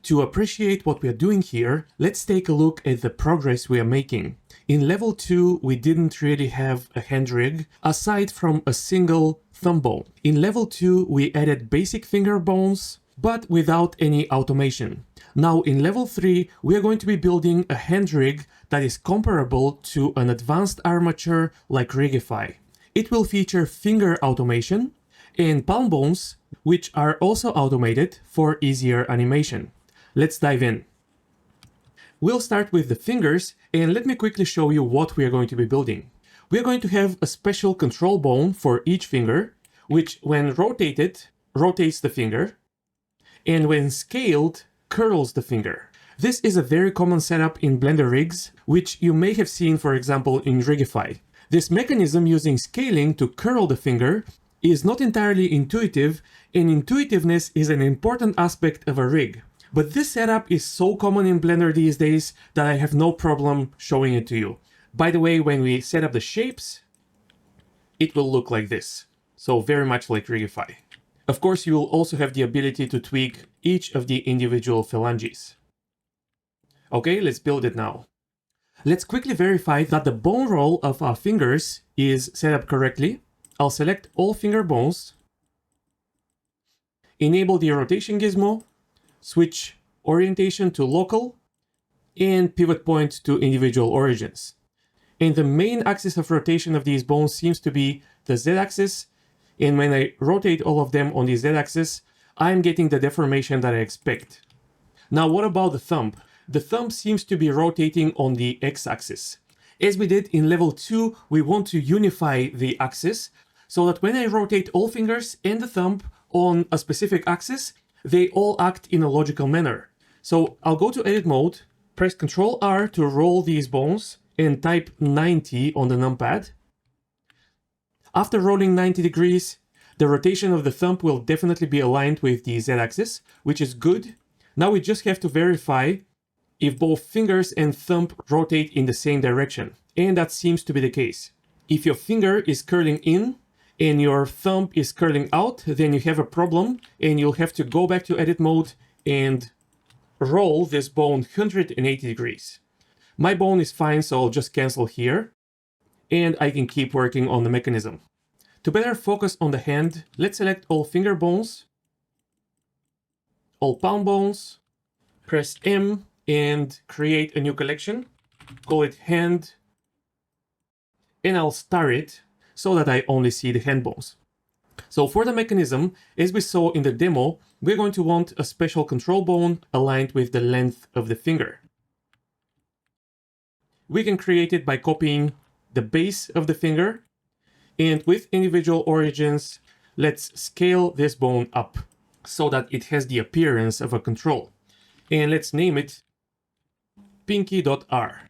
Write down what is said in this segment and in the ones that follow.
To appreciate what we are doing here, let's take a look at the progress we are making. In level 2, we didn't really have a hand rig, aside from a single thumb bone. In level 2, we added basic finger bones, but without any automation. Now in level 3, we are going to be building a hand rig that is comparable to an advanced armature like Rigify. It will feature finger automation and palm bones, which are also automated for easier animation. Let's dive in. We'll start with the fingers, and let me quickly show you what we are going to be building. We are going to have a special control bone for each finger, which when rotated, rotates the finger, and when scaled, curls the finger. This is a very common setup in Blender rigs, which you may have seen, for example, in Rigify. This mechanism using scaling to curl the finger is not entirely intuitive, and intuitiveness is an important aspect of a rig. But this setup is so common in Blender these days that I have no problem showing it to you. By the way, when we set up the shapes, it will look like this. So very much like Rigify. Of course, you will also have the ability to tweak each of the individual phalanges. Okay, let's build it now. Let's quickly verify that the bone roll of our fingers is set up correctly. I'll select all finger bones, enable the rotation gizmo, switch orientation to local, and pivot point to individual origins. And the main axis of rotation of these bones seems to be the z-axis, and when I rotate all of them on the z-axis, I'm getting the deformation that I expect. Now what about the thumb? The thumb seems to be rotating on the x-axis. As we did in level 2, we want to unify the axis, so that when I rotate all fingers and the thumb on a specific axis, they all act in a logical manner. So I'll go to edit mode, press Ctrl R to roll these bones, and type 90 on the numpad. After rolling 90 degrees, the rotation of the thumb will definitely be aligned with the z-axis, which is good. Now we just have to verify if both fingers and thumb rotate in the same direction, and that seems to be the case. If your finger is curling in and your thumb is curling out, then you have a problem, and you'll have to go back to edit mode and roll this bone 180 degrees. My bone is fine, so I'll just cancel here, and I can keep working on the mechanism. To better focus on the hand, let's select all finger bones, all palm bones, press M, and create a new collection. Call it hand, and I'll star it so that I only see the hand bones. So for the mechanism, as we saw in the demo, we're going to want a special control bone aligned with the length of the finger. We can create it by copying the base of the finger, and with individual origins, let's scale this bone up so that it has the appearance of a control. And let's name it pinky.r.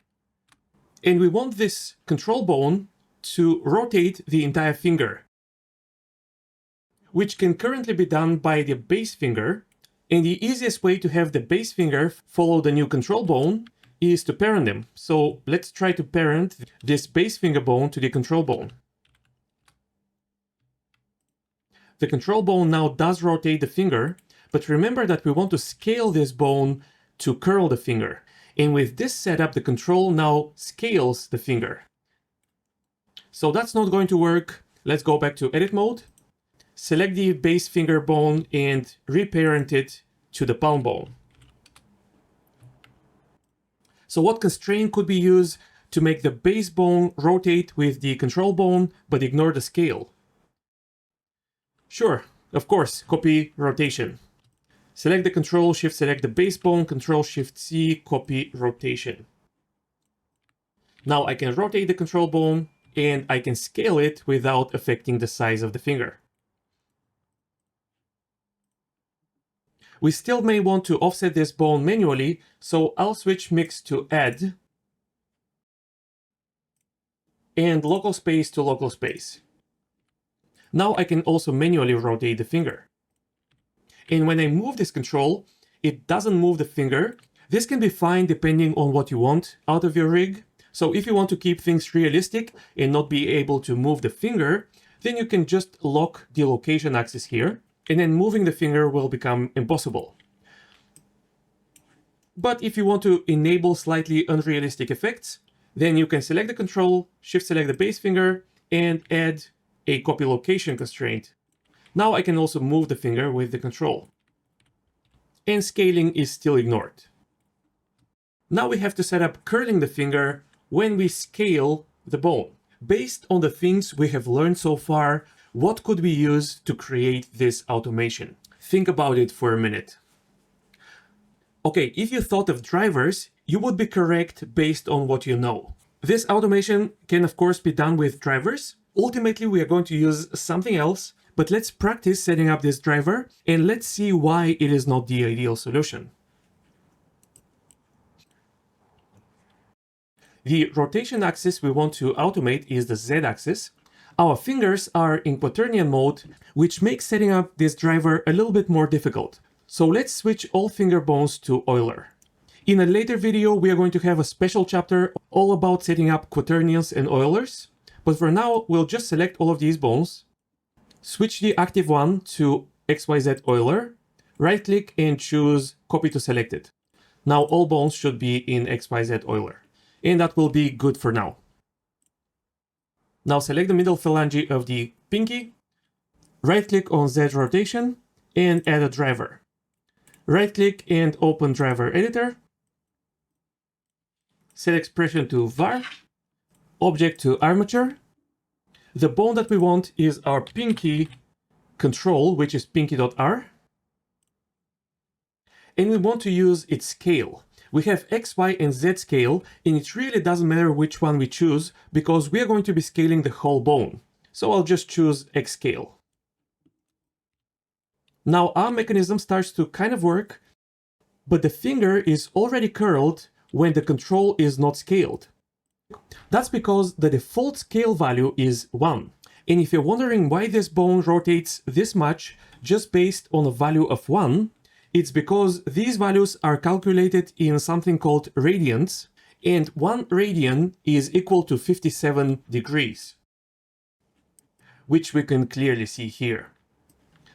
And we want this control bone to rotate the entire finger, which can currently be done by the base finger. And the easiest way to have the base finger follow the new control bone is to parent them. So let's try to parent this base finger bone to the control bone. The control bone now does rotate the finger, but remember that we want to scale this bone to curl the finger. And with this setup, the control now scales the finger. So that's not going to work. Let's go back to edit mode, select the base finger bone and reparent it to the palm bone. So what constraint could be used to make the base bone rotate with the control bone but ignore the scale? Sure, of course, copy rotation. Select the control, shift select the base bone, control shift C, copy rotation. Now I can rotate the control bone and I can scale it without affecting the size of the finger. We still may want to offset this bone manually, so I'll switch mix to add and local space to local space. Now I can also manually rotate the finger. And when I move this control, it doesn't move the finger. This can be fine depending on what you want out of your rig. So if you want to keep things realistic and not be able to move the finger, then you can just lock the location axis here, and then moving the finger will become impossible. But if you want to enable slightly unrealistic effects, then you can select the control, shift select the base finger, and add a copy location constraint. Now I can also move the finger with the control. And scaling is still ignored. Now we have to set up curling the finger when we scale the bone. Based on the things we have learned so far, what could we use to create this automation? Think about it for a minute. Okay, if you thought of drivers, you would be correct based on what you know. This automation can of course be done with drivers. Ultimately, we are going to use something else, but let's practice setting up this driver and let's see why it is not the ideal solution. The rotation axis we want to automate is the Z-axis. Our fingers are in quaternion mode, which makes setting up this driver a little bit more difficult. So let's switch all finger bones to Euler. In a later video, we are going to have a special chapter all about setting up quaternions and Eulers. But for now, we'll just select all of these bones, switch the active one to XYZ Euler, right-click and choose Copy to Selected. Now all bones should be in XYZ Euler. And that will be good for now. Now select the middle phalange of the pinky, right-click on Z rotation, and add a driver. Right-click and open driver editor. Set expression to var, object to armature. The bone that we want is our pinky control, which is pinky.r. And we want to use its scale. We have X, Y, and Z scale, and it really doesn't matter which one we choose because we are going to be scaling the whole bone. So I'll just choose X scale. Now our mechanism starts to kind of work, but the finger is already curled when the control is not scaled. That's because the default scale value is 1. And if you're wondering why this bone rotates this much just based on a value of 1, it's because these values are calculated in something called radians, and 1 radian is equal to 57 degrees, which we can clearly see here.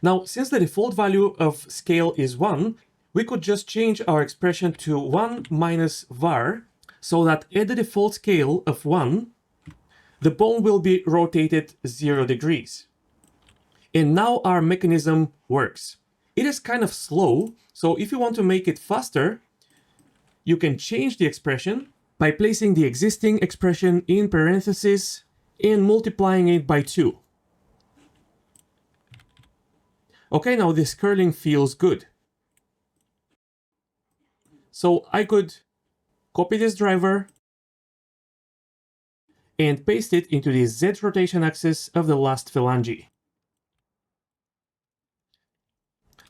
Now, since the default value of scale is 1, we could just change our expression to 1 minus var, so that at the default scale of 1, the bone will be rotated 0 degrees. And now our mechanism works. It is kind of slow, so if you want to make it faster, you can change the expression by placing the existing expression in parentheses and multiplying it by 2. Okay, now this curling feels good. So I could copy this driver and paste it into the Z rotation axis of the last phalange.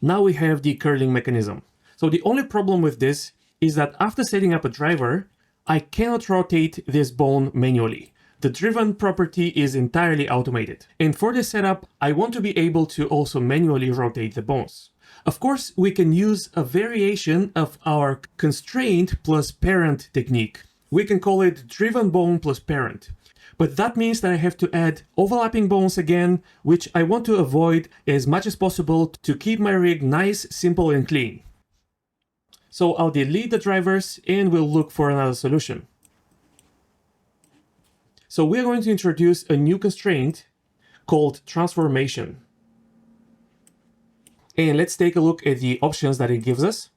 Now we have the curling mechanism. So the only problem with this is that after setting up a driver, I cannot rotate this bone manually. The driven property is entirely automated. And for this setup, I want to be able to also manually rotate the bones. Of course, we can use a variation of our constraint plus parent technique. We can call it driven bone plus parent. But that means that I have to add overlapping bones again, which I want to avoid as much as possible to keep my rig nice, simple, and clean. So I'll delete the drivers and we'll look for another solution. So we're going to introduce a new constraint called transformation. And let's take a look at the options that it gives us.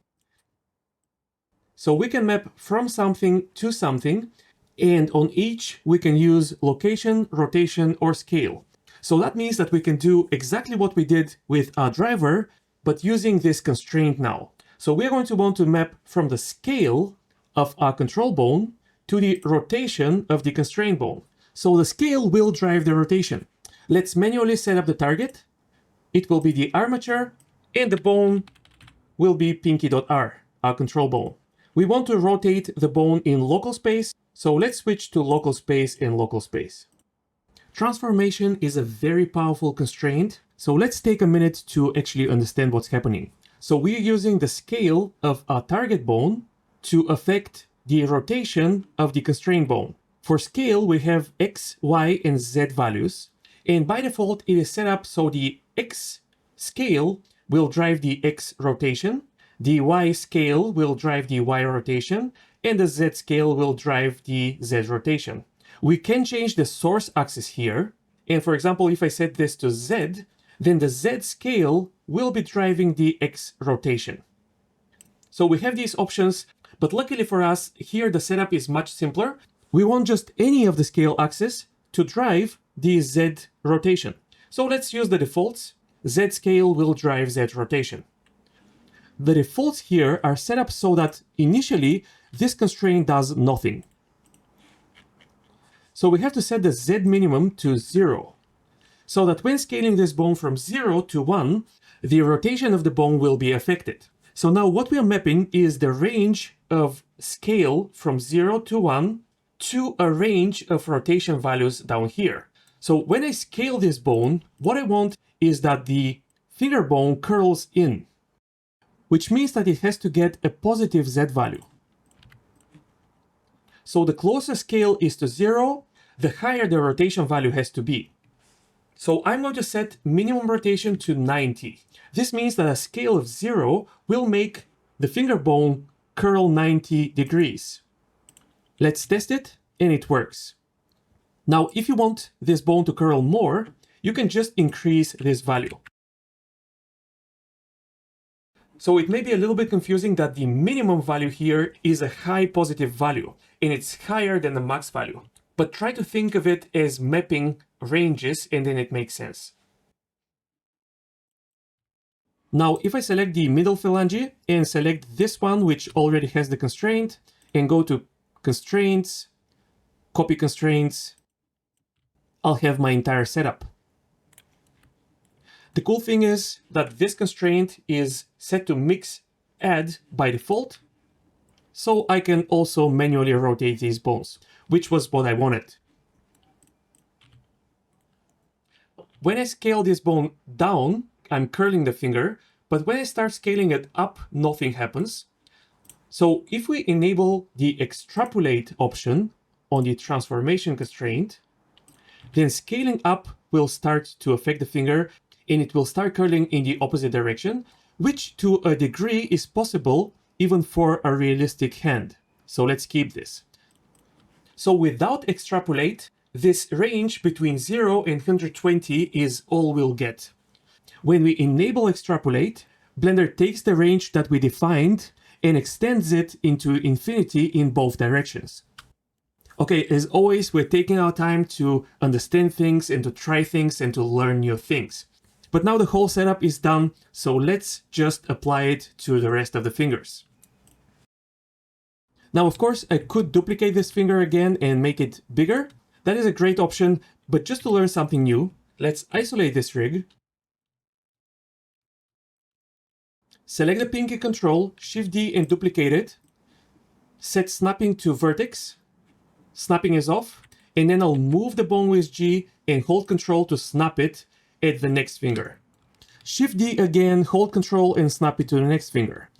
So we can map from something to something, and on each we can use location, rotation, or scale. So that means that we can do exactly what we did with our driver, but using this constraint now. So we're going to want to map from the scale of our control bone to the rotation of the constraint bone. So the scale will drive the rotation. Let's manually set up the target. It will be the armature, and the bone will be pinky.r, our control bone. We want to rotate the bone in local space, so let's switch to local space and local space. Transformation is a very powerful constraint, so let's take a minute to actually understand what's happening. So we're using the scale of our target bone to affect the rotation of the constraint bone. For scale, we have X, Y, and Z values, and by default, it is set up so the X scale will drive the X rotation. The Y scale will drive the Y rotation, and the Z scale will drive the Z rotation. We can change the source axis here, and for example, if I set this to Z, then the Z scale will be driving the X rotation. So we have these options, but luckily for us, here the setup is much simpler. We want just any of the scale axes to drive the Z rotation. So let's use the defaults. Z scale will drive Z rotation. The defaults here are set up so that initially this constraint does nothing. So we have to set the Z minimum to 0, so that when scaling this bone from 0 to 1, the rotation of the bone will be affected. So now what we are mapping is the range of scale from 0 to 1 to a range of rotation values down here. So when I scale this bone, what I want is that the finger bone curls in, which means that it has to get a positive Z value. So the closer scale is to 0, the higher the rotation value has to be. So I'm going to set minimum rotation to 90. This means that a scale of 0 will make the finger bone curl 90 degrees. Let's test it, and it works. Now, if you want this bone to curl more, you can just increase this value. So it may be a little bit confusing that the minimum value here is a high positive value, and it's higher than the max value. But try to think of it as mapping ranges, and then it makes sense. Now, if I select the middle phalange and select this one, which already has the constraint, and go to Constraints, Copy Constraints, I'll have my entire setup. The cool thing is that this constraint is set to mix add by default, so I can also manually rotate these bones, which was what I wanted. When I scale this bone down, I'm curling the finger, but when I start scaling it up, nothing happens. So if we enable the Extrapolate option on the transformation constraint, then scaling up will start to affect the finger, and it will start curling in the opposite direction, which to a degree is possible even for a realistic hand. So let's keep this. So without Extrapolate, this range between 0 and 120 is all we'll get. When we enable Extrapolate, Blender takes the range that we defined and extends it into infinity in both directions. Okay, as always, we're taking our time to understand things and to try things and to learn new things. But now the whole setup is done, so let's just apply it to the rest of the fingers. Now, of course, I could duplicate this finger again and make it bigger. That is a great option, but just to learn something new, let's isolate this rig. Select the pinky control, Shift D and duplicate it. Set snapping to vertex. Snapping is off. And then I'll move the bone with G and hold Control to snap it at the next finger. Shift D again, hold Control and snap it to the next finger.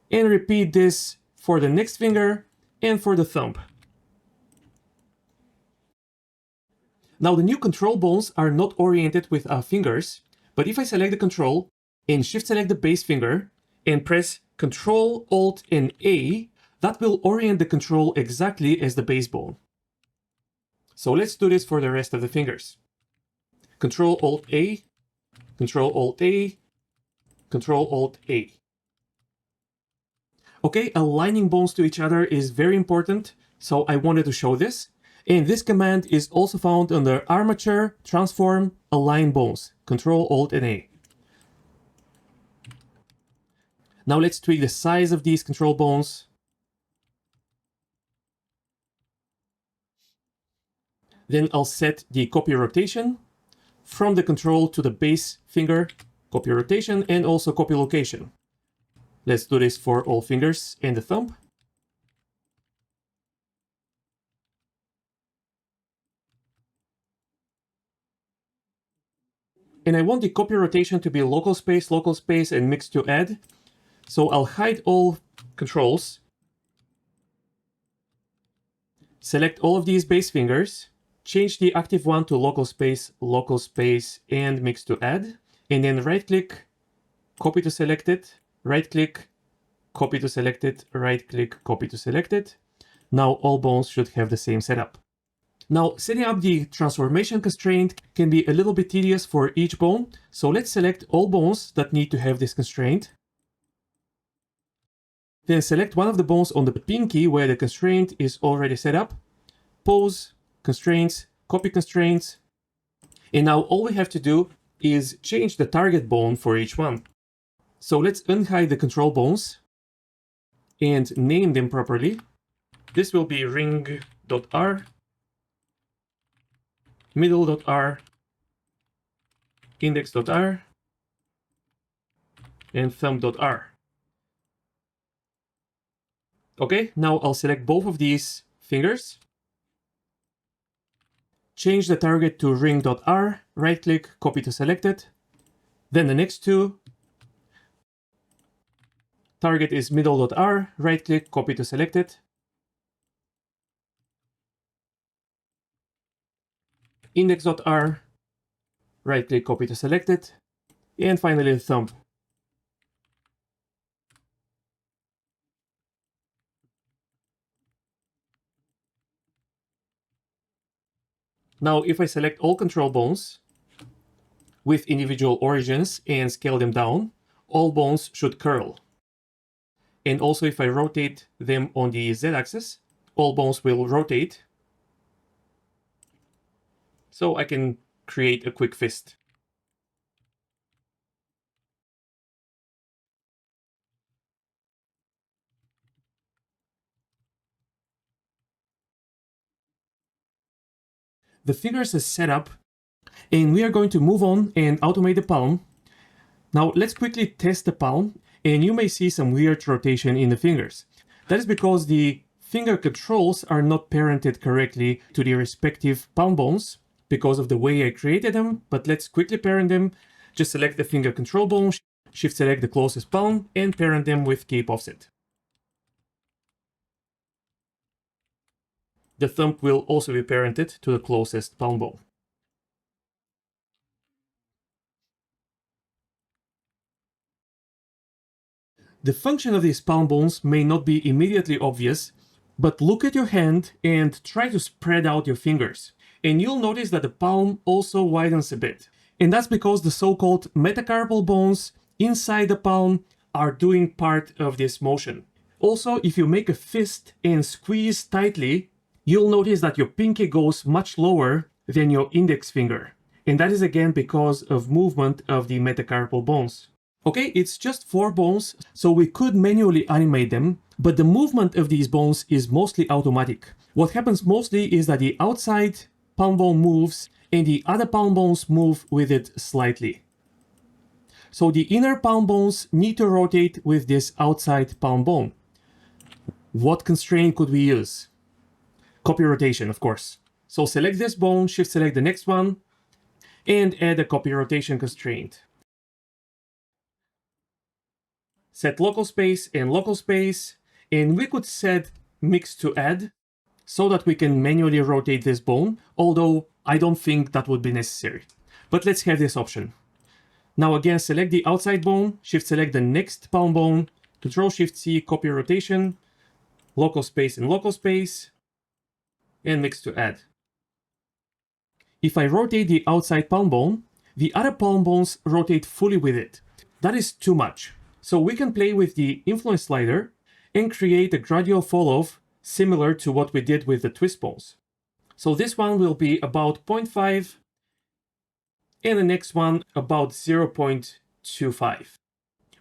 And repeat this for the next finger and for the thumb. Now the new control bones are not oriented with our fingers, but if I select the control and shift select the base finger and press Control, Alt and A, that will orient the control exactly as the base bone. So let's do this for the rest of the fingers. Control Alt A, Control Alt A, Control Alt A. Okay, aligning bones to each other is very important, so I wanted to show this. And this command is also found under Armature, Transform, Align Bones. Control Alt and A. Now let's tweak the size of these control bones. Then I'll set the copy rotation from the control to the base finger, copy rotation, and also copy location. Let's do this for all fingers and the thumb. And I want the copy rotation to be local space, and mix to add. So I'll hide all controls. Select all of these base fingers. Change the active one to local space, and mix to add. And then right click, copy to select it, right click, copy to selected, right-click, copy to selected. Now all bones should have the same setup. Now, setting up the transformation constraint can be a little bit tedious for each bone, so let's select all bones that need to have this constraint. Then select one of the bones on the pinky where the constraint is already set up. Pause, constraints, copy constraints. And now all we have to do is change the target bone for each one. So let's unhide the control bones and name them properly. This will be ring.r, middle.r, index.r, and thumb.r. Okay, now I'll select both of these fingers. Change the target to ring.r, right-click, copy to selected. Then the next two. Target is middle.r, right-click, copy to selected. Index.r, right-click, copy to selected. And finally the thumb. Now, if I select all control bones with individual origins and scale them down, all bones should curl. And also, if I rotate them on the z-axis, all bones will rotate. So I can create a quick fist. The fingers is set up, and we are going to move on and automate the palm. Now let's quickly test the palm, and you may see some weird rotation in the fingers. That is because the finger controls are not parented correctly to the respective palm bones because of the way I created them, but let's quickly parent them. Just select the finger control bone, shift select the closest palm, and parent them with keep offset. The thumb will also be parented to the closest palm bone. The function of these palm bones may not be immediately obvious, but look at your hand and try to spread out your fingers. And you'll notice that the palm also widens a bit. And that's because the so-called metacarpal bones inside the palm are doing part of this motion. Also, if you make a fist and squeeze tightly, you'll notice that your pinky goes much lower than your index finger. And that is again because of movement of the metacarpal bones. Okay, it's just 4 bones, so we could manually animate them, but the movement of these bones is mostly automatic. What happens mostly is that the outside palm bone moves and the other palm bones move with it slightly. So the inner palm bones need to rotate with this outside palm bone. What constraint could we use? Copy rotation, of course. So select this bone, shift select the next one, and add a copy rotation constraint. Set local space, and we could set mix to add so that we can manually rotate this bone, although I don't think that would be necessary. But let's have this option. Now again, select the outside bone, shift select the next palm bone, Control Shift C, copy rotation, local space, and mix to add. If I rotate the outside palm bone, the other palm bones rotate fully with it. That is too much. So we can play with the influence slider and create a gradual fall off similar to what we did with the twist bones. So this one will be about 0.5 and the next one about 0.25.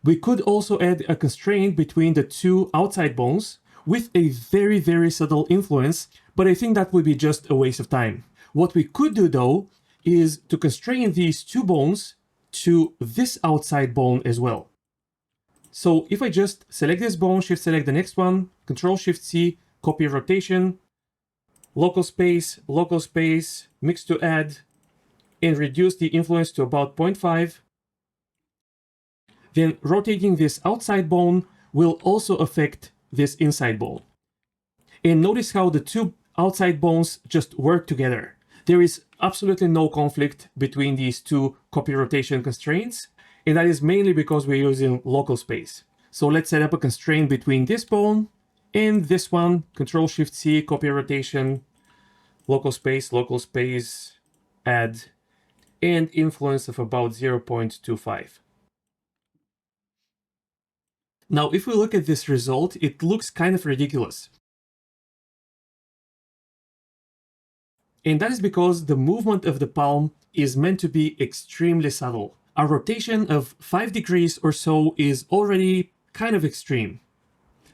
We could also add a constraint between the two outside bones with a very, very subtle influence, but I think that would be just a waste of time. What we could do though is to constrain these two bones to this outside bone as well. So if I just select this bone, shift select the next one, Control Shift C, copy rotation, local space, mix to add, and reduce the influence to about 0.5. Then rotating this outside bone will also affect this inside bone. And notice how the two outside bones just work together. There is absolutely no conflict between these two copy rotation constraints, and that is mainly because we're using local space. So let's set up a constraint between this bone and this one. Control-Shift-C, copy rotation, local space, add, and influence of about 0.25. Now, if we look at this result, it looks kind of ridiculous. And that is because the movement of the palm is meant to be extremely subtle. A rotation of 5 degrees or so is already kind of extreme.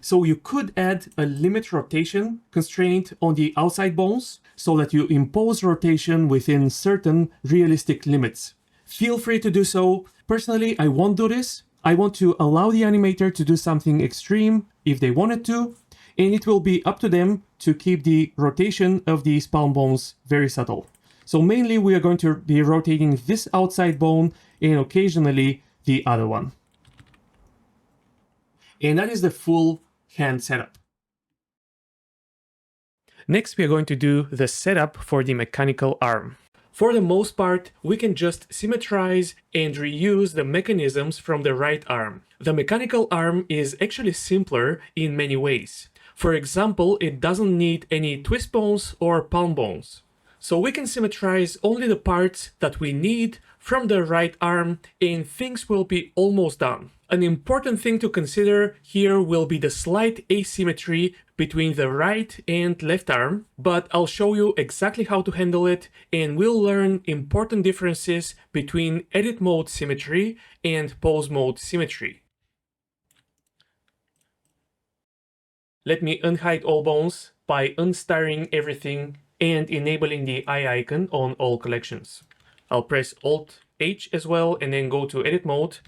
So you could add a limit rotation constraint on the outside bones so that you impose rotation within certain realistic limits. Feel free to do so. Personally, I won't do this. I want to allow the animator to do something extreme if they wanted to, and it will be up to them to keep the rotation of these palm bones very subtle. So mainly we are going to be rotating this outside bone and occasionally the other one. And that is the full hand setup. Next, we are going to do the setup for the mechanical arm. For the most part, we can just symmetrize and reuse the mechanisms from the right arm. The mechanical arm is actually simpler in many ways. For example, it doesn't need any twist bones or palm bones. So we can symmetrize only the parts that we need from the right arm and things will be almost done. An important thing to consider here will be the slight asymmetry between the right and left arm, but I'll show you exactly how to handle it and we'll learn important differences between edit mode symmetry and pose mode symmetry. Let me unhide all bones by unstarring everything and enabling the eye icon on all collections. I'll press Alt-H as well and then go to edit mode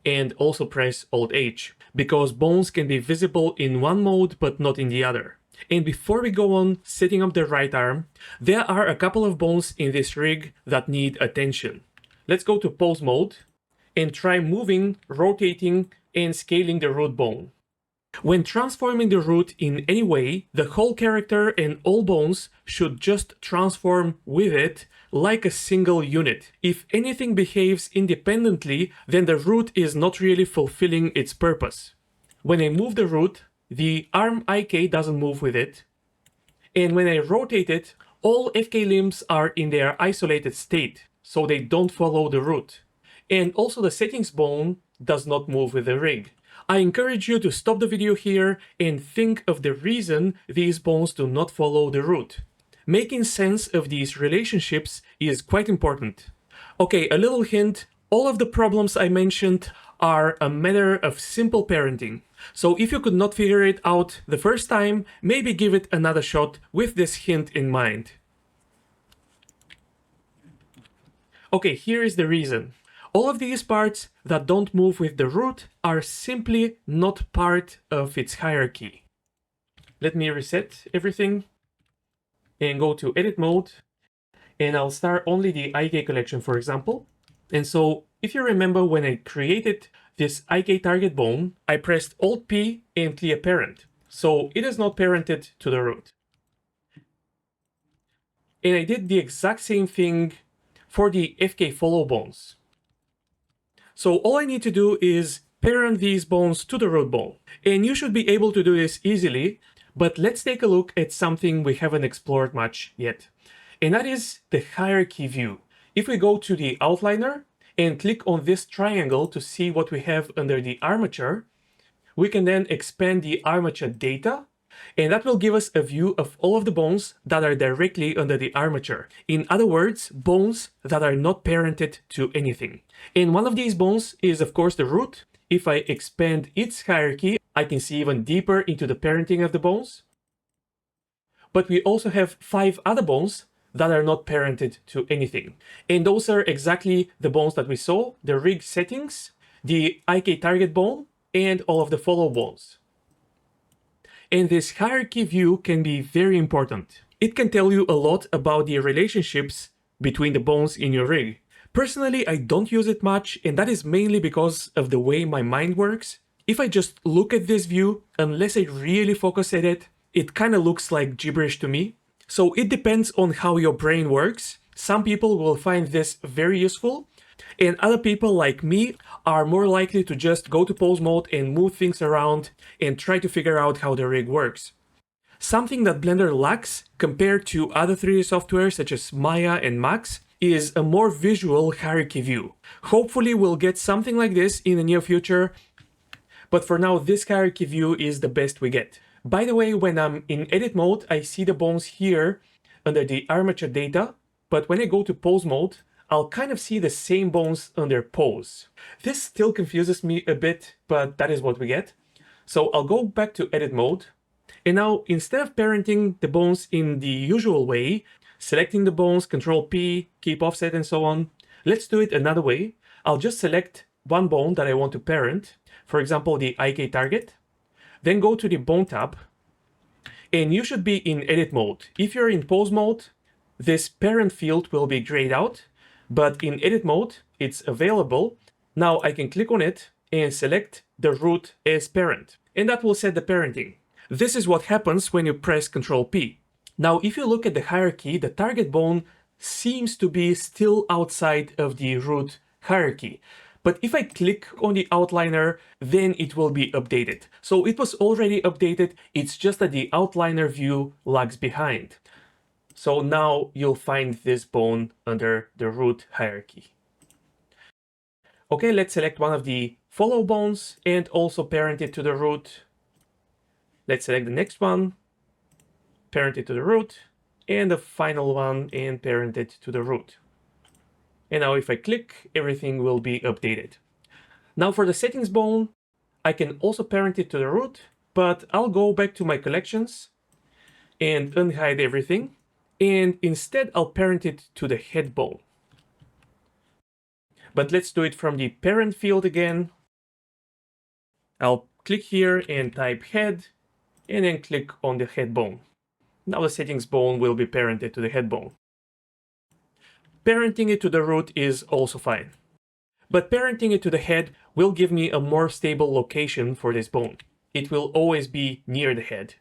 and also press Alt-H because bones can be visible in one mode but not in the other. And before we go on setting up the right arm, there are a couple of bones in this rig that need attention. Let's go to pose mode and try moving, rotating, and scaling the root bone. When transforming the root in any way, the whole character and all bones should just transform with it like a single unit. If anything behaves independently, then the root is not really fulfilling its purpose. When I move the root, the arm IK doesn't move with it. And when I rotate it, all FK limbs are in their isolated state, so they don't follow the root. And also the settings bone does not move with the rig. I encourage you to stop the video here and think of the reason these bones do not follow the root. Making sense of these relationships is quite important. Okay, a little hint, all of the problems I mentioned are a matter of simple parenting. So if you could not figure it out the first time, maybe give it another shot with this hint in mind. Okay, here is the reason. All of these parts that don't move with the root are simply not part of its hierarchy. Let me reset everything and go to edit mode and I'll start only the IK collection, for example. And so if you remember when I created this IK target bone, I pressed Alt-P and clear parent. So it is not parented to the root. And I did the exact same thing for the FK follow bones. So all I need to do is parent these bones to the root bone. And you should be able to do this easily, but let's take a look at something we haven't explored much yet. And that is the hierarchy view. If we go to the outliner and click on this triangle to see what we have under the armature, we can then expand the armature data, and that will give us a view of all of the bones that are directly under the armature. In other words, bones that are not parented to anything. And one of these bones is of course the root. If I expand its hierarchy, I can see even deeper into the parenting of the bones. But we also have 5 other bones that are not parented to anything. And those are exactly the bones that we saw, the rig settings, the IK target bone, and all of the follow bones. And this hierarchy view can be very important. It can tell you a lot about the relationships between the bones in your rig. Personally, I don't use it much, and that is mainly because of the way my mind works. If I just look at this view, unless I really focus at it, it kind of looks like gibberish to me. So it depends on how your brain works. Some people will find this very useful, And other people like me are more likely to just go to pose mode and move things around and try to figure out how the rig works. Something that Blender lacks compared to other 3D software such as Maya and Max is a more visual hierarchy view. Hopefully we'll get something like this in the near future, but for now this hierarchy view is the best we get. By the way, when I'm in edit mode, I see the bones here under the armature data, but when I go to pose mode, I'll kind of see the same bones under pose. This still confuses me a bit, but that is what we get. So I'll go back to edit mode. And now, instead of parenting the bones in the usual way, selecting the bones, Control P, keep offset and so on, let's do it another way. I'll just select one bone that I want to parent, for example, the IK target, then go to the bone tab, and you should be in edit mode. If you're in pose mode, this parent field will be grayed out, but in edit mode, it's available. Now I can click on it and select the root as parent, and that will set the parenting. This is what happens when you press Control P. Now, if you look at the hierarchy, the target bone seems to be still outside of the root hierarchy. But if I click on the outliner, then it will be updated. So it was already updated, it's just that the outliner view lags behind. So now you'll find this bone under the root hierarchy. Okay, let's select one of the follow bones and also parent it to the root. Let's select the next one, parent it to the root, and the final one and parent it to the root. And now if I click, everything will be updated. Now for the settings bone, I can also parent it to the root, but I'll go back to my collections and unhide everything. And instead I'll parent it to the head bone. But let's do it from the parent field again. I'll click here and type head, and then click on the head bone. Now the settings bone will be parented to the head bone. Parenting it to the root is also fine. But parenting it to the head will give me a more stable location for this bone. It will always be near the head.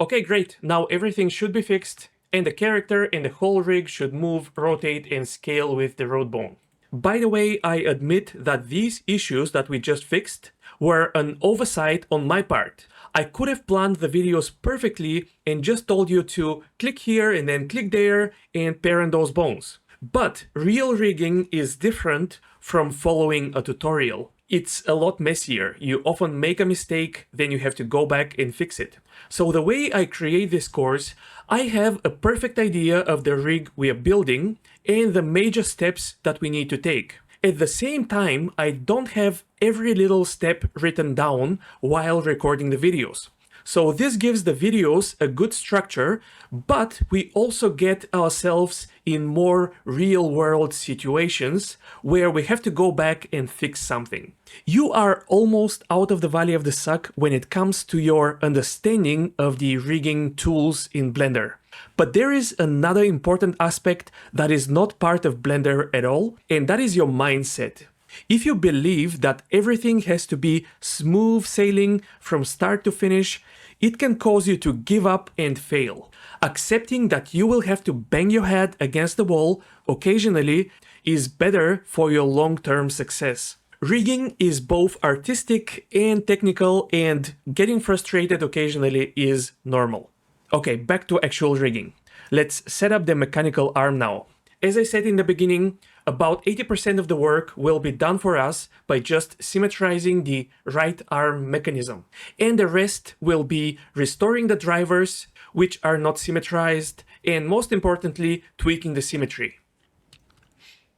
Okay, great. Now everything should be fixed, and the character and the whole rig should move, rotate, and scale with the root bone. By the way, I admit that these issues that we just fixed were an oversight on my part. I could have planned the videos perfectly and just told you to click here and then click there and parent those bones. But real rigging is different from following a tutorial. It's a lot messier. You often make a mistake, then you have to go back and fix it. So the way I create this course, I have a perfect idea of the rig we are building and the major steps that we need to take. At the same time, I don't have every little step written down while recording the videos. So this gives the videos a good structure, but we also get ourselves in more real-world situations where we have to go back and fix something. You are almost out of the valley of the suck when it comes to your understanding of the rigging tools in Blender. But there is another important aspect that is not part of Blender at all, and that is your mindset. If you believe that everything has to be smooth sailing from start to finish, it can cause you to give up and fail. Accepting that you will have to bang your head against the wall occasionally is better for your long-term success. Rigging is both artistic and technical, and getting frustrated occasionally is normal. Okay, back to actual rigging. Let's set up the mechanical arm now. As I said in the beginning, about 80% of the work will be done for us by just symmetrizing the right arm mechanism. And the rest will be restoring the drivers, which are not symmetrized, and most importantly, tweaking the symmetry.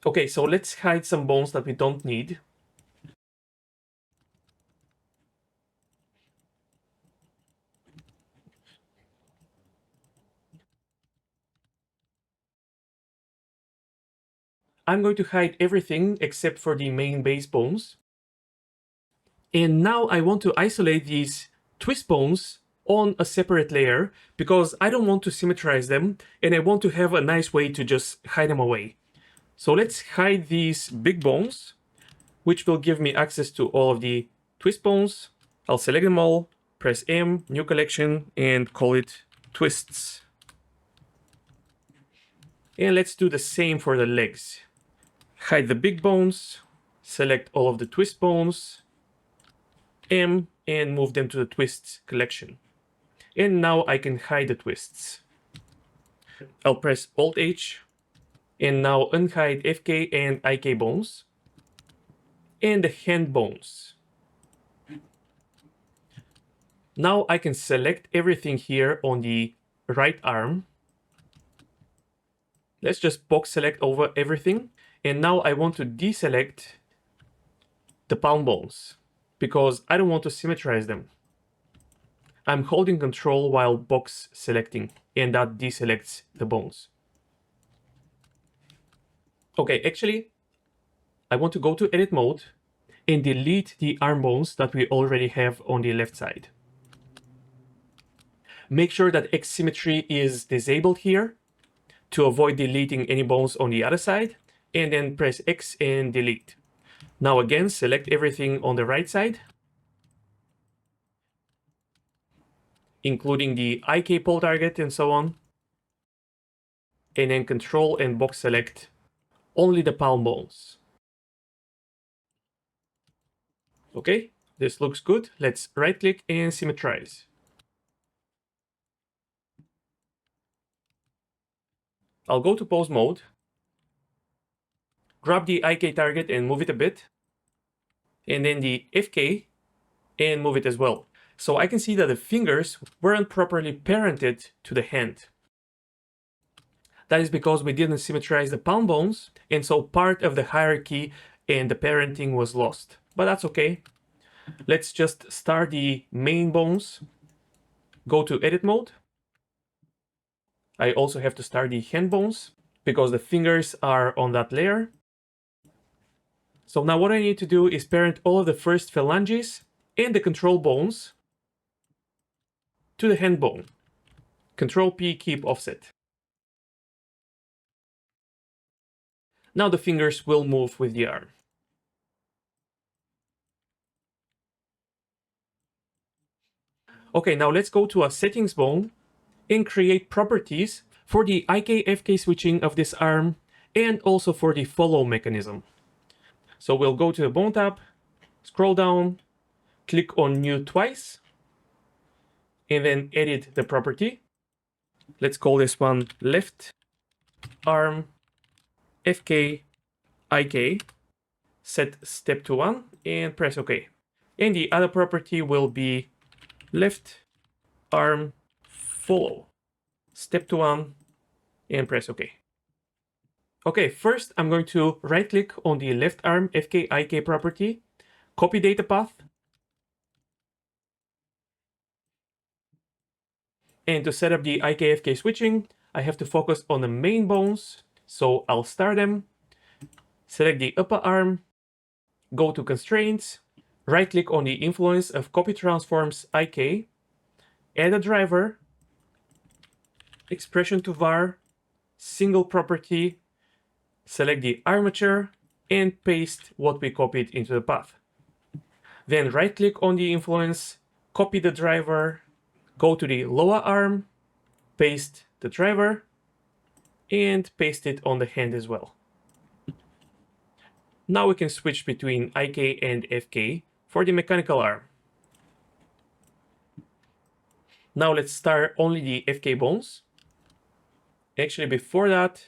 Okay, so let's hide some bones that we don't need. I'm going to hide everything except for the main base bones. And now I want to isolate these twist bones on a separate layer because I don't want to symmetrize them and I want to have a nice way to just hide them away. So let's hide these big bones, which will give me access to all of the twist bones. I'll select them all, press M, new collection, and call it twists. And let's do the same for the legs. Hide the big bones, select all of the twist bones, M, and move them to the twists collection. And now I can hide the twists. I'll press Alt-H, and now unhide FK and IK bones, and the hand bones. Now I can select everything here on the right arm. Let's just box select over everything. And now I want to deselect the palm bones because I don't want to symmetrize them. I'm holding Control while box selecting, and that deselects the bones. Okay, actually, I want to go to Edit Mode and delete the arm bones that we already have on the left side. Make sure that X symmetry is disabled here to avoid deleting any bones on the other side, and then press X and delete. Now again, select everything on the right side, including the IK pole target and so on, and then Control and box select only the palm bones. Okay, this looks good. Let's right click and symmetrize. I'll go to pose mode, grab the IK target and move it a bit, and then the FK and move it as well. So I can see that the fingers weren't properly parented to the hand. That is because we didn't symmetrize the palm bones, and so part of the hierarchy and the parenting was lost. But that's okay. Let's just start the main bones. Go to Edit Mode. I also have to start the hand bones because the fingers are on that layer. So now what I need to do is parent all of the first phalanges and the control bones to the hand bone. Control P, keep offset. Now the fingers will move with the arm. Okay, now let's go to a settings bone and create properties for the IK-FK switching of this arm and also for the follow mechanism. So we'll go to the bone tab, scroll down, click on new twice, and then edit the property. Let's call this one left arm FK IK. Set step to 1 and press OK. And the other property will be left arm follow. Step to 1 and press OK. Okay, first I'm going to right click on the left arm FK IK property, copy data path, and to set up the IK FK switching, I have to focus on the main bones. So I'll start them, select the upper arm, go to Constraints, right click on the influence of copy transforms IK, add a driver, expression to var, single property, select the armature, and paste what we copied into the path. Then right click on the influence, copy the driver, go to the lower arm, paste the driver, and paste it on the hand as well. Now we can switch between IK and FK for the mechanical arm. Now let's start only the FK bones. Actually, before that,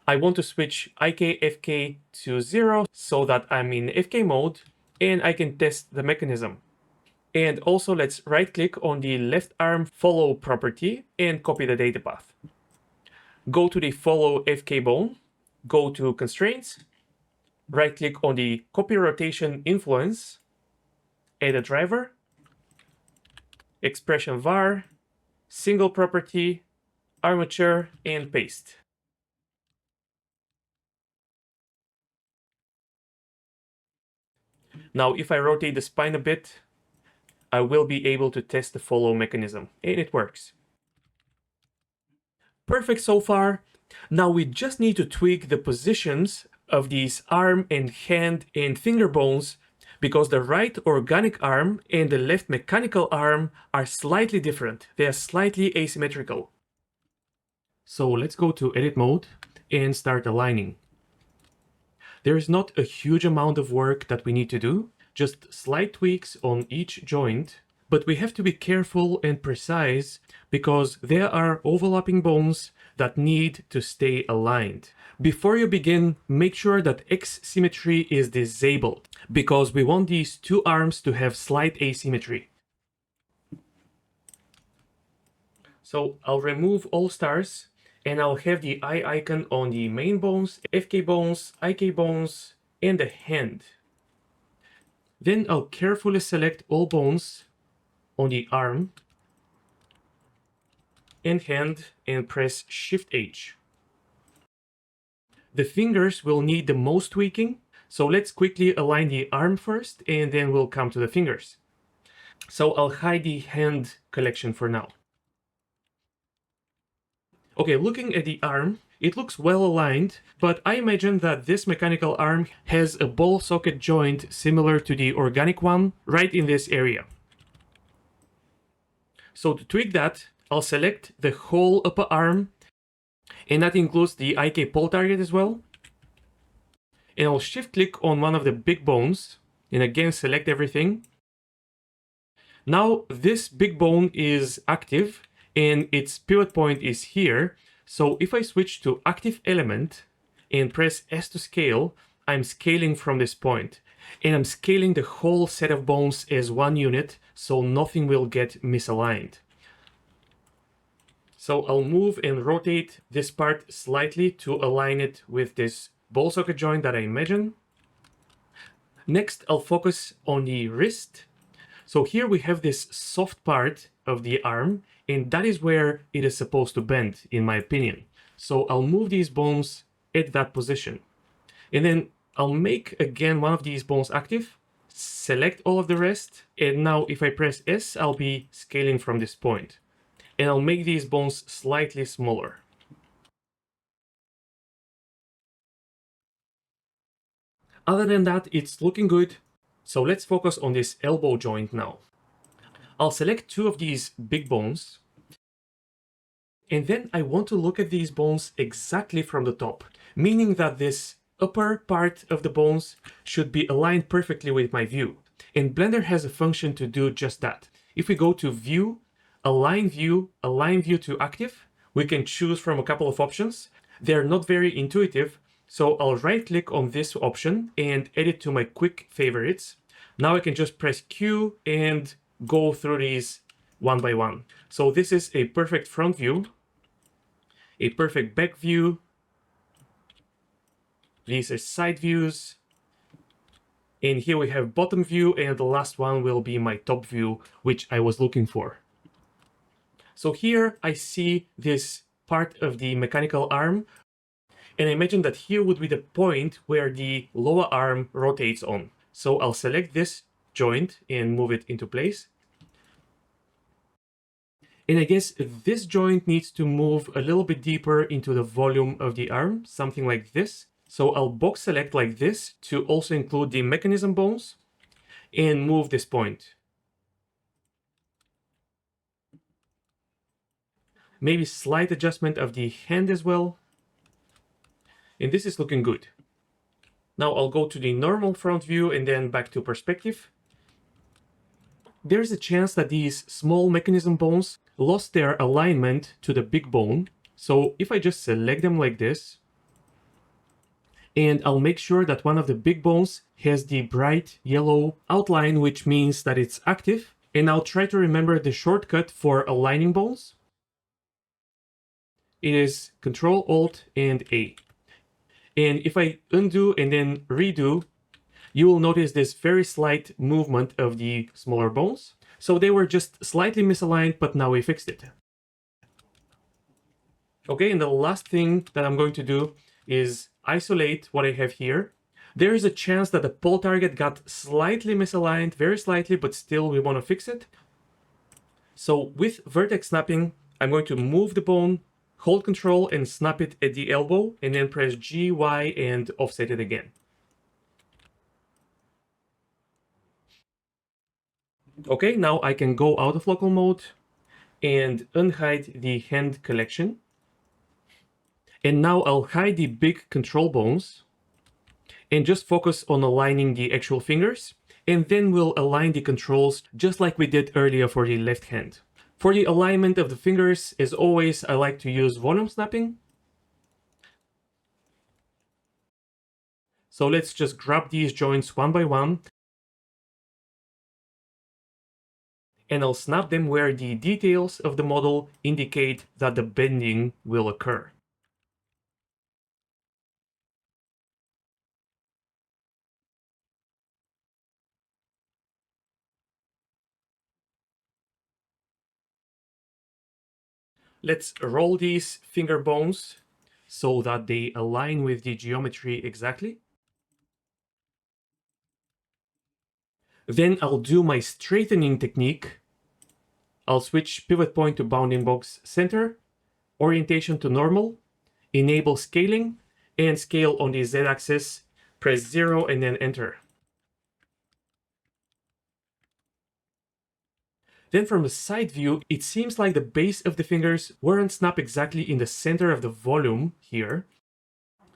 I want to switch IK FK to 0 so that I'm in FK mode and I can test the mechanism. And also let's right click on the left arm follow property and copy the data path. Go to the follow FK bone, go to Constraints, right click on the copy rotation influence, add a driver, expression var, single property, armature, and paste. Now if I rotate the spine a bit, I will be able to test the follow mechanism, and it works. Perfect so far. Now we just need to tweak the positions of these arm and hand and finger bones because the right organic arm and the left mechanical arm are slightly different. They are slightly asymmetrical. So let's go to Edit Mode and start aligning. There is not a huge amount of work that we need to do, just slight tweaks on each joint, but we have to be careful and precise because there are overlapping bones that need to stay aligned. Before you begin, make sure that X symmetry is disabled because we want these two arms to have slight asymmetry. So I'll remove all stars and I'll have the eye icon on the main bones, FK bones, IK bones, and the hand. Then I'll carefully select all bones on the arm and hand and press Shift H. The fingers will need the most tweaking, so let's quickly align the arm first and then we'll come to the fingers. So I'll hide the hand collection for now. Okay, looking at the arm, it looks well aligned, but I imagine that this mechanical arm has a ball socket joint similar to the organic one right in this area. So to tweak that, I'll select the whole upper arm, and that includes the IK pole target as well. And I'll shift click on one of the big bones, and again select everything. Now this big bone is active, and its pivot point is here. So if I switch to active element and press S to scale, I'm scaling from this point. And I'm scaling the whole set of bones as one unit, so nothing will get misaligned. So I'll move and rotate this part slightly to align it with this ball socket joint that I imagine. Next, I'll focus on the wrist. So here we have this soft part of the arm, and that is where it is supposed to bend, in my opinion. So I'll move these bones at that position. And then I'll make again one of these bones active, select all of the rest, and now if I press S, I'll be scaling from this point. And I'll make these bones slightly smaller. Other than that, it's looking good. So let's focus on this elbow joint now. I'll select two of these big bones. And then I want to look at these bones exactly from the top, meaning that this upper part of the bones should be aligned perfectly with my view. And Blender has a function to do just that. If we go to View, Align View to Active, we can choose from a couple of options. They're not very intuitive, so I'll right-click on this option and add it to my quick favorites. Now I can just press Q and go through these one by one. So this is a perfect front view, a perfect back view. These are side views. And here we have bottom view, and the last one will be my top view, which I was looking for. So here I see this part of the mechanical arm, and I imagine that here would be the point where the lower arm rotates on. So I'll select this joint and move it into place. And I guess this joint needs to move a little bit deeper into the volume of the arm, something like this. So I'll box select like this to also include the mechanism bones and move this point. Maybe slight adjustment of the hand as well. And this is looking good. Now I'll go to the normal front view and then back to perspective. There's a chance that these small mechanism bones lost their alignment to the big bone. So if I just select them like this, and I'll make sure that one of the big bones has the bright yellow outline, which means that it's active. And I'll try to remember the shortcut for aligning bones. It is Control Alt and A. And if I undo and then redo, you will notice this very slight movement of the smaller bones. So they were just slightly misaligned, but now we fixed it. Okay, and the last thing that I'm going to do is isolate what I have here. There is a chance that the pole target got slightly misaligned, very slightly, but still we want to fix it. So with vertex snapping, I'm going to move the bone, hold Control and snap it at the elbow, and then press G, Y, and offset it again. Okay, now I can go out of local mode and unhide the hand collection. And now I'll hide the big control bones and just focus on aligning the actual fingers. And then we'll align the controls just like we did earlier for the left hand. For the alignment of the fingers, as always, I like to use volume snapping. So let's just grab these joints one by one. And I'll snap them where the details of the model indicate that the bending will occur. Let's roll these finger bones so that they align with the geometry exactly. Then I'll do my straightening technique. I'll switch pivot point to bounding box center, orientation to normal, enable scaling, and scale on the z-axis. Press 0 and then enter. Then from the side view, it seems like the base of the fingers weren't snapped exactly in the center of the volume here.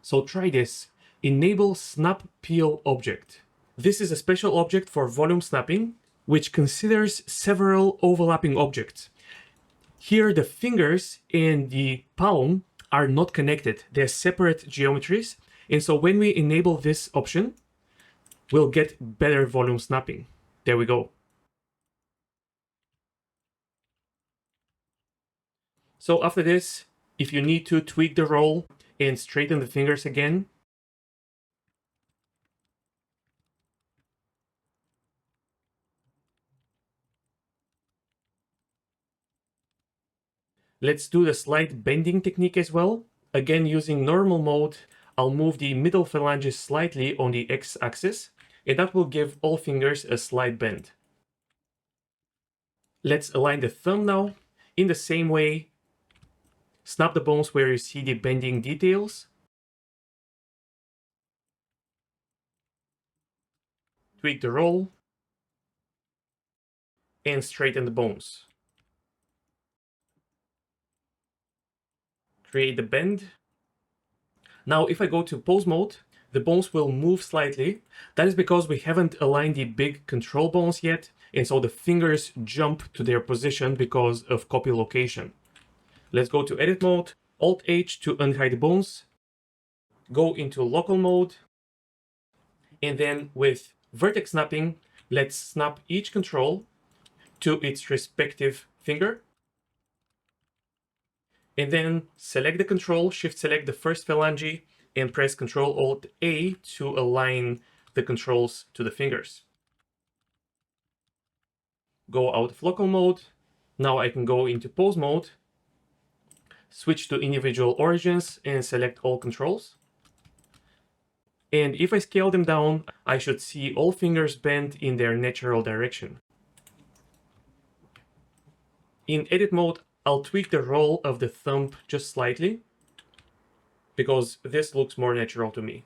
So try this. Enable Snap Peel Object. This is a special object for volume snapping, which considers several overlapping objects. Here, the fingers and the palm are not connected. They're separate geometries. And so when we enable this option, we'll get better volume snapping. There we go. So after this, if you need to tweak the roll and straighten the fingers again, let's do the slight bending technique as well. Again, using normal mode, I'll move the middle phalanges slightly on the x-axis, and that will give all fingers a slight bend. Let's align the thumb now. In the same way, snap the bones where you see the bending details. Tweak the roll. And straighten the bones. Create the bend. Now, if I go to pose mode, the bones will move slightly. That is because we haven't aligned the big control bones yet, and so the fingers jump to their position because of copy location. Let's go to edit mode, Alt-H to unhide the bones, go into local mode, and then with vertex snapping, let's snap each control to its respective finger. And then select the control, shift select the first phalange, and press Ctrl Alt A to align the controls to the fingers. Go out of local mode. Now I can go into pose mode, switch to individual origins and select all controls. And if I scale them down, I should see all fingers bend in their natural direction. In edit mode, I'll tweak the roll of the thumb just slightly, because this looks more natural to me.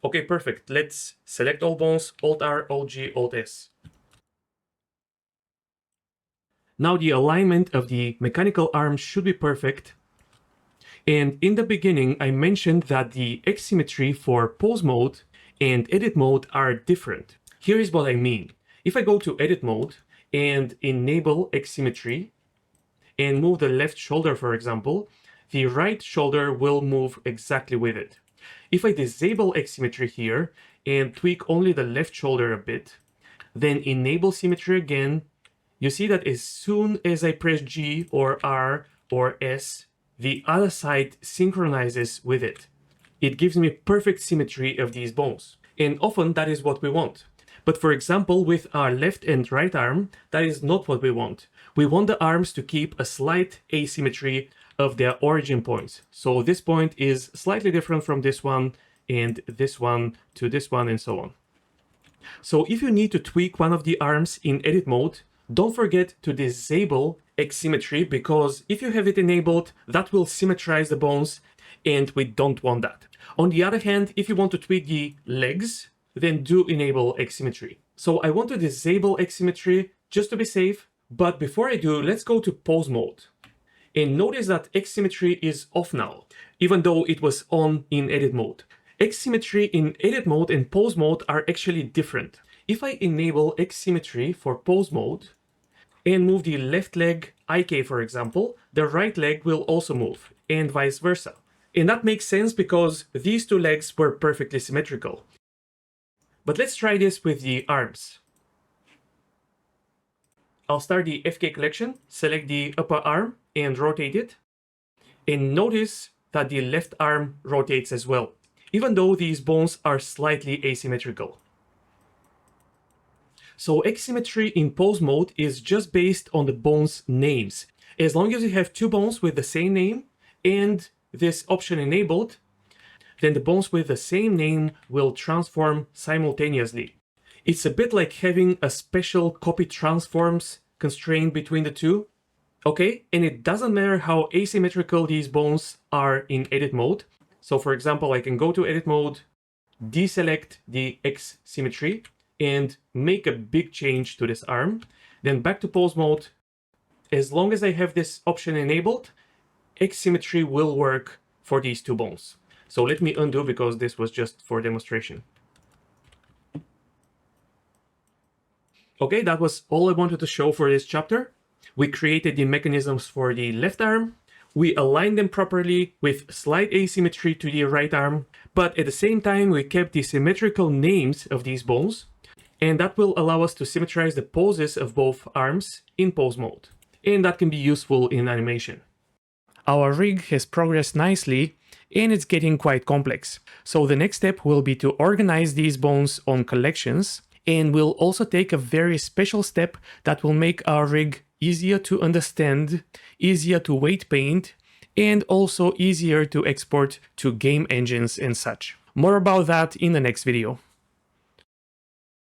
Okay, perfect. Let's select all bones, Alt-R, Alt-G, Alt-S. Now the alignment of the mechanical arm should be perfect. And in the beginning, I mentioned that the X symmetry for pose mode and edit mode are different. Here is what I mean. If I go to edit mode and enable X symmetry and move the left shoulder, for example, the right shoulder will move exactly with it. If I disable X symmetry here and tweak only the left shoulder a bit, then enable symmetry again, you see that as soon as I press G or R or S, the other side synchronizes with it. It gives me perfect symmetry of these bones. And often that is what we want. But for example, with our left and right arm, that is not what we want. We want the arms to keep a slight asymmetry of their origin points. So this point is slightly different from this one, and this one to this one, and so on. So if you need to tweak one of the arms in edit mode, don't forget to disable X symmetry, because if you have it enabled, that will symmetrize the bones, and we don't want that. On the other hand, if you want to tweak the legs, then do enable X symmetry. So I want to disable X symmetry just to be safe, but before I do, let's go to pose mode. And notice that X symmetry is off now, even though it was on in edit mode. X symmetry in edit mode and pose mode are actually different. If I enable X symmetry for pose mode and move the left leg IK, for example, the right leg will also move, and vice versa. And that makes sense because these two legs were perfectly symmetrical. But let's try this with the arms. I'll start the FK collection, select the upper arm and rotate it. And notice that the left arm rotates as well, even though these bones are slightly asymmetrical. So X symmetry in pose mode is just based on the bones' names. As long as you have two bones with the same name and this option enabled, then the bones with the same name will transform simultaneously. It's a bit like having a special copy transforms constraint between the two. Okay, and it doesn't matter how asymmetrical these bones are in edit mode. So for example, I can go to edit mode, deselect the X symmetry, and make a big change to this arm. Then back to pose mode. As long as I have this option enabled, X symmetry will work for these two bones. So let me undo because this was just for demonstration. Okay, that was all I wanted to show for this chapter. We created the mechanisms for the left arm. We aligned them properly with slight asymmetry to the right arm, but at the same time we kept the symmetrical names of these bones, and that will allow us to symmetrize the poses of both arms in pose mode. And that can be useful in animation. Our rig has progressed nicely, and it's getting quite complex. So the next step will be to organize these bones on collections, and we'll also take a very special step that will make our rig easier to understand, easier to weight paint, and also easier to export to game engines and such. More about that in the next video.